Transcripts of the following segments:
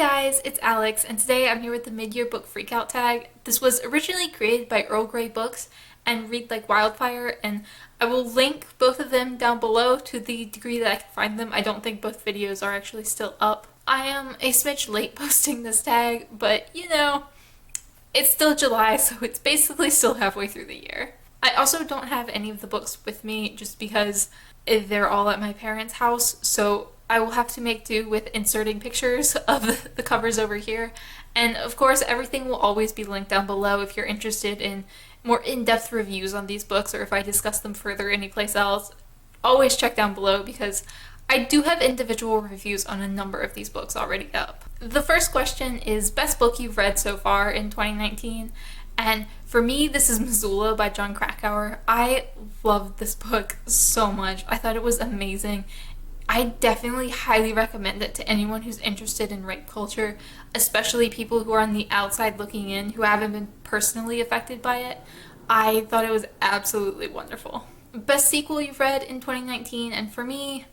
guys, it's Alex, and today I'm here with the mid-year book freakout tag. This was originally created by Earl Grey Books and Read Like Wildfire, and I will link both of them down below to the degree that I can find them. I don't think both videos are actually still up. I am a smidge late posting this tag, but you know, it's still July, so it's basically still halfway through the year. I also don't have any of the books with me just because they're all at my parents' house, so I will have to make do with inserting pictures of the covers over here. And of course, everything will always be linked down below if you're interested in more in-depth reviews on these books or if I discuss them further anyplace else. Always check down below because I do have individual reviews on a number of these books already up. The first question is best book you've read so far in 2019. And for me, this is Missoula by Jon Krakauer. I loved this book so much. I thought it was amazing. I definitely highly recommend it to anyone who's interested in rape culture, especially people who are on the outside looking in who haven't been personally affected by it. I thought it was absolutely wonderful. Best sequel you've read in 2019, and for me,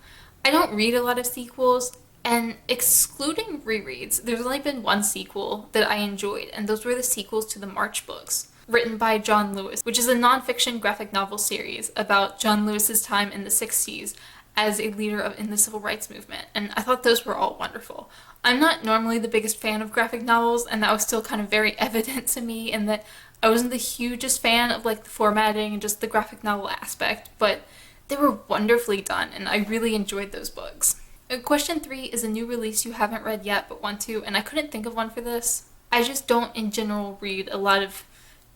I don't read a lot of sequels, and excluding rereads, there's only been one sequel that I enjoyed, and those were the sequels to the March books, written by John Lewis, which is a non-fiction graphic novel series about John Lewis's time in the 60s as a leader in the civil rights movement, and I thought those were all wonderful. I'm not normally the biggest fan of graphic novels, and that was still kind of very evident to me in that I wasn't the hugest fan of like the formatting and just the graphic novel aspect, but they were wonderfully done, and I really enjoyed those books. Question 3 is a new release you haven't read yet but want to, and I couldn't think of one for this. I just don't in general read a lot of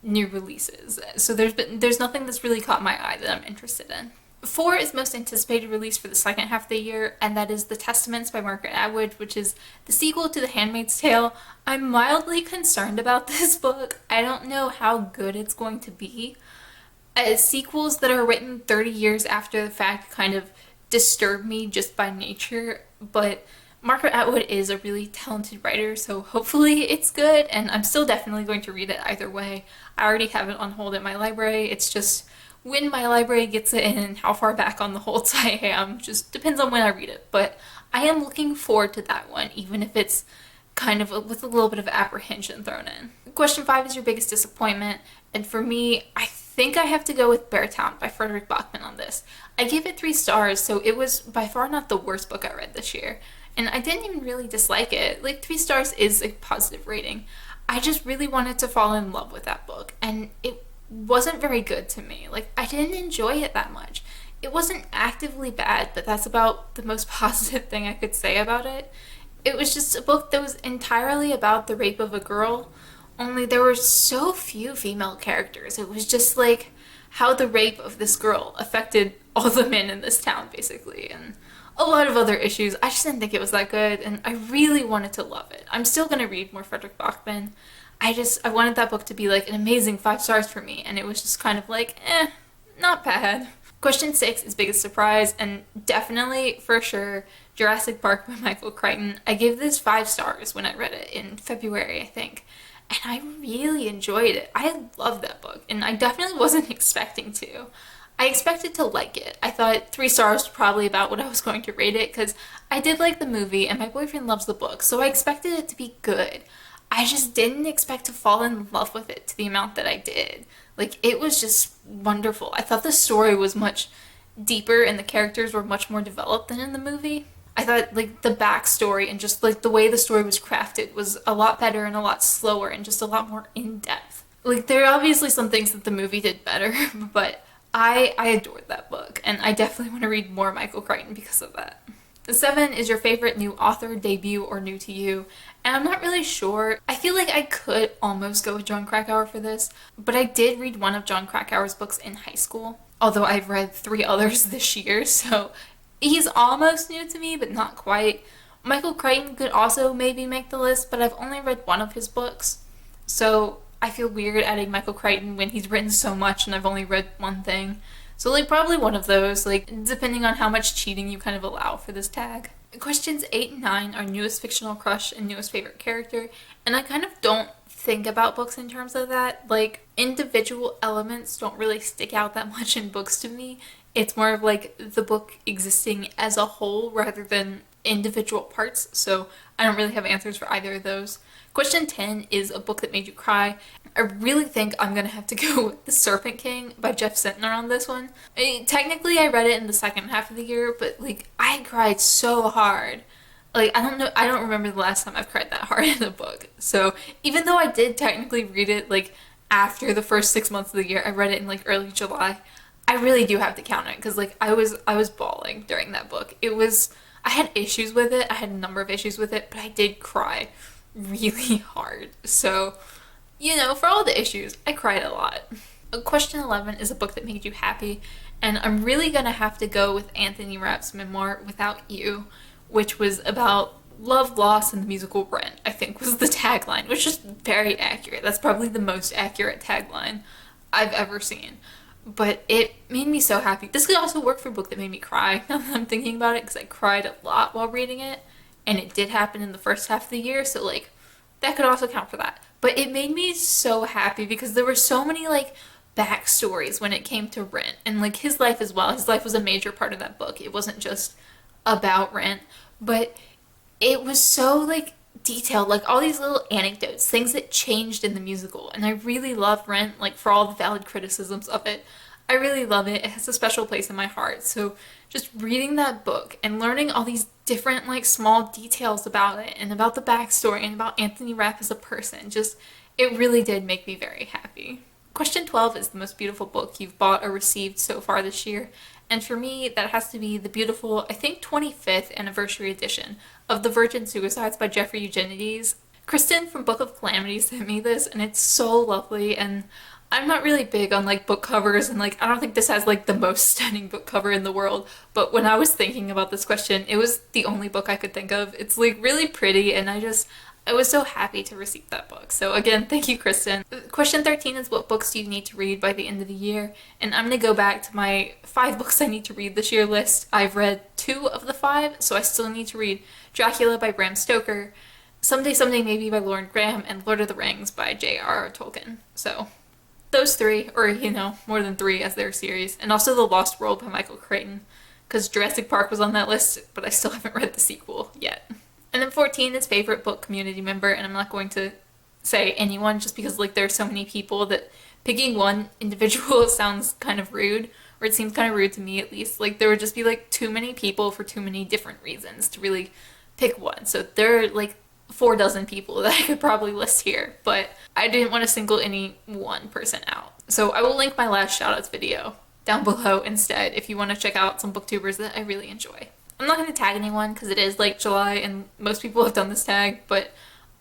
new releases, so there's nothing that's really caught my eye that I'm interested in. 4 is most anticipated release for the second half of the year, and that is The Testaments by Margaret Atwood, which is the sequel to The Handmaid's Tale. I'm mildly concerned about this book. I don't know how good it's going to be. Sequels that are written 30 years after the fact kind of disturb me just by nature, but Margaret Atwood is a really talented writer, so hopefully it's good, and I'm still definitely going to read it either way. I already have it on hold at my library. It's just when my library gets it and how far back on the holds I am, just depends on when I read it, but I am looking forward to that one, even if it's kind of with a little bit of apprehension thrown in. Question 5 is your biggest disappointment, and for me, I think I have to go with Beartown by Fredrik Backman on this. I gave it 3 stars, so it was by far not the worst book I read this year, and I didn't even really dislike it. Like, 3 stars is a positive rating. I just really wanted to fall in love with that book, and it wasn't very good to me. Like, I didn't enjoy it that much. It wasn't actively bad, but that's about the most positive thing I could say about it. It was just a book that was entirely about the rape of a girl, only there were so few female characters. It was just like how the rape of this girl affected all the men in this town, basically, and a lot of other issues. I just didn't think it was that good, and I really wanted to love it. I'm still gonna read more Fredrik Backman. I wanted that book to be like an amazing 5 stars for me, and it was just kind of like, not bad. Question 6 is biggest surprise, and definitely, for sure, Jurassic Park by Michael Crichton. I gave this 5 stars when I read it in February, I think, and I really enjoyed it. I loved that book, and I definitely wasn't expecting to. I expected to like it. I thought 3 stars was probably about what I was going to rate it, because I did like the movie, and my boyfriend loves the book, so I expected it to be good. I just didn't expect to fall in love with it to the amount that I did. Like, it was just wonderful. I thought the story was much deeper and the characters were much more developed than in the movie. I thought, like, the backstory and just, like, the way the story was crafted was a lot better and a lot slower and just a lot more in-depth. Like, there are obviously some things that the movie did better, but I adored that book, and I definitely want to read more Michael Crichton because of that. 7 is your favorite new author, debut, or new to you, and I'm not really sure. I feel like I could almost go with Jon Krakauer for this, but I did read one of Jon Krakauer's books in high school, although I've read 3 others this year, so he's almost new to me, but not quite. Michael Crichton could also maybe make the list, but I've only read one of his books, so I feel weird adding Michael Crichton when he's written so much and I've only read one thing. So, like, probably one of those, like, depending on how much cheating you kind of allow for this tag. Questions 8 and 9 are newest fictional crush and newest favorite character, and I kind of don't think about books in terms of that. Like, individual elements don't really stick out that much in books to me. It's more of, like, the book existing as a whole rather than individual parts, so I don't really have answers for either of those. Question 10 is a book that made you cry. I really think I'm gonna have to go with The Serpent King by Jeff Zentner on this one. Technically I read it in the second half of the year, but like I cried so hard. Like I don't remember the last time I've cried that hard in a book. So even though I did technically read it like after the first 6 months of the year, I read it in like early July. I really do have to count it because like I was bawling during that book. I had issues with it. I had a number of issues with it, but I did cry really hard. So, you know, for all the issues, I cried a lot. Question 11 is a book that made you happy, and I'm really gonna have to go with Anthony Rapp's memoir, Without You, which was about love, loss, and the musical Rent, I think was the tagline, which is very accurate. That's probably the most accurate tagline I've ever seen. But it made me so happy. This could also work for a book that made me cry, now that I'm thinking about it, because I cried a lot while reading it, and it did happen in the first half of the year, so like, that could also count for that. But it made me so happy because there were so many like backstories when it came to Rent, and like his life as well. His life was a major part of that book. It wasn't just about Rent, but it was so like detailed, like all these little anecdotes, things that changed in the musical. And I really love Rent, like for all the valid criticisms of it. I really love it. It has a special place in my heart. So just reading that book and learning all these different like small details about it and about the backstory and about Anthony Rapp as a person, just it really did make me very happy. Question 12 is the most beautiful book you've bought or received so far this year. And for me, that has to be the beautiful, I think 25th anniversary edition of The Virgin Suicides by Jeffrey Eugenides. Kristen from Book of Calamity sent me this, and it's so lovely, and I'm not really big on like book covers, and like I don't think this has like the most stunning book cover in the world, but when I was thinking about this question, it was the only book I could think of. It's like really pretty, and I was so happy to receive that book. So again, thank you, Kristen. Question 13 is what books do you need to read by the end of the year? And I'm gonna go back to my 5 books I need to read this year list. I've read 2 of the 5, so I still need to read Dracula by Bram Stoker, Someday Someday Maybe by Lauren Graham, and Lord of the Rings by J.R.R. Tolkien. So those 3, or you know, more than 3 as their series. And also The Lost World by Michael Crichton, because Jurassic Park was on that list, but I still haven't read the sequel yet. And then 14 is favorite book community member, and I'm not going to say anyone just because like there are so many people that picking one individual sounds kind of rude, or it seems kind of rude to me at least. Like there would just be like too many people for too many different reasons to really pick one. So there are like 4 dozen people that I could probably list here, but I didn't want to single any one person out. So I will link my last shoutouts video down below instead if you want to check out some booktubers that I really enjoy. I'm not going to tag anyone because it is like July and most people have done this tag, but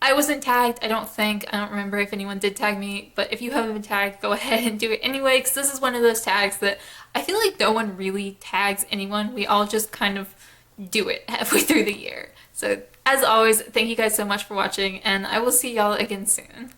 I wasn't tagged, I don't think. I don't remember if anyone did tag me, but if you haven't been tagged, go ahead and do it anyway, because this is one of those tags that I feel like no one really tags anyone. We all just kind of do it halfway through the year. So as always, thank you guys so much for watching, and I will see y'all again soon.